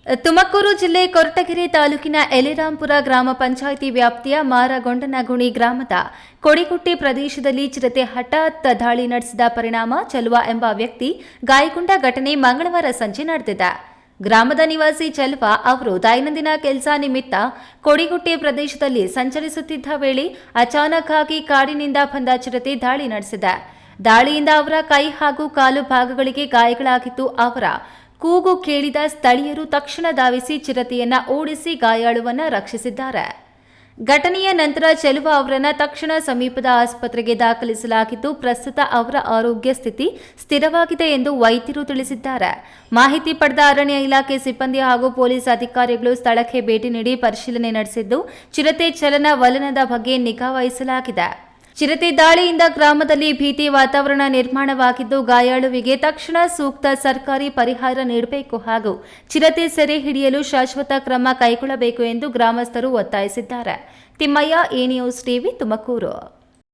ತುಮಕೂರು ಜಿಲ್ಲೆ ಕೊರಟಗೆರೆ ತಾಲೂಕಿನ ಎಲೆರಾಂಪುರ ಗ್ರಾಮ ಪಂಚಾಯಿತಿ ವ್ಯಾಪ್ತಿಯ ಮಾರಗೊಂಡನಗುಣಿ ಗ್ರಾಮದ ಕೊಡಿಗುಟ್ಟಿ ಪ್ರದೇಶದಲ್ಲಿ ಚಿರತೆ ಹಠಾತ್ ದಾಳಿ ನಡೆಸಿದ ಪರಿಣಾಮ ಚಲುವ ಎಂಬ ವ್ಯಕ್ತಿ ಗಾಯಗೊಂಡ ಘಟನೆ ಮಂಗಳವಾರ ಸಂಜೆ ನಡೆದಿದೆ. ಗ್ರಾಮದ ನಿವಾಸಿ ಚಲುವ ಅವರು ದೈನಂದಿನ ಕೆಲಸ ನಿಮಿತ್ತ ಕೊಡಿಗುಟ್ಟಿ ಪ್ರದೇಶದಲ್ಲಿ ಸಂಚರಿಸುತ್ತಿದ್ದ ವೇಳೆ ಅಚಾನಕ್ ಆಗಿ ಕಾಡಿನಿಂದ ಬಂದ ಚಿರತೆ ದಾಳಿ ನಡೆಸಿದೆ. ದಾಳಿಯಿಂದ ಅವರ ಕೈ ಹಾಗೂ ಕಾಲು ಭಾಗಗಳಿಗೆ ಗಾಯಗಳಾಗಿದ್ದು, ಅವರ ಕೂಗು ಕೇಳಿದ ಸ್ಥಳೀಯರು ತಕ್ಷಣ ಧಾವಿಸಿ ಚಿರತೆಯನ್ನ ಓಡಿಸಿ ಗಾಯಾಳುವನ್ನ ರಕ್ಷಿಸಿದ್ದಾರೆ. ಘಟನೆಯ ನಂತರ ಚೆಲುವ ಅವರನ್ನ ತಕ್ಷಣ ಸಮೀಪದ ಆಸ್ಪತ್ರೆಗೆ ದಾಖಲಿಸಲಾಗಿದ್ದು, ಪ್ರಸ್ತುತ ಅವರ ಆರೋಗ್ಯ ಸ್ಥಿತಿ ಸ್ಥಿರವಾಗಿದೆ ಎಂದು ವೈದ್ಯರು ತಿಳಿಸಿದ್ದಾರೆ. ಮಾಹಿತಿ ಪಡೆದ ಅರಣ್ಯ ಇಲಾಖೆ ಸಿಬ್ಬಂದಿ ಹಾಗೂ ಪೊಲೀಸ್ ಅಧಿಕಾರಿಗಳು ಸ್ಥಳಕ್ಕೆ ಭೇಟಿ ನೀಡಿ ಪರಿಶೀಲನೆ ನಡೆಸಿದ್ದು, ಚಿರತೆ ಚಲನವಲನದ ಬಗ್ಗೆ ನಿಗಾ ವಹಿಸಲಾಗಿದೆ. ಚಿರತೆ ದಾಳಿಯಿಂದ ಗ್ರಾಮದಲ್ಲಿ ಭೀತಿ ವಾತಾವರಣ ನಿರ್ಮಾಣವಾಗಿದ್ದು, ಗಾಯಾಳುವಿಗೆ ತಕ್ಷಣ ಸೂಕ್ತ ಸರ್ಕಾರಿ ಪರಿಹಾರ ನೀಡಬೇಕು ಹಾಗೂ ಚಿರತೆ ಸೆರೆ ಹಿಡಿಯಲು ಶಾಶ್ವತ ಕ್ರಮ ಕೈಗೊಳ್ಳಬೇಕು ಎಂದು ಗ್ರಾಮಸ್ಥರು ಒತ್ತಾಯಿಸಿದ್ದಾರೆ. Timmaiah, A news TV, Tumakuru.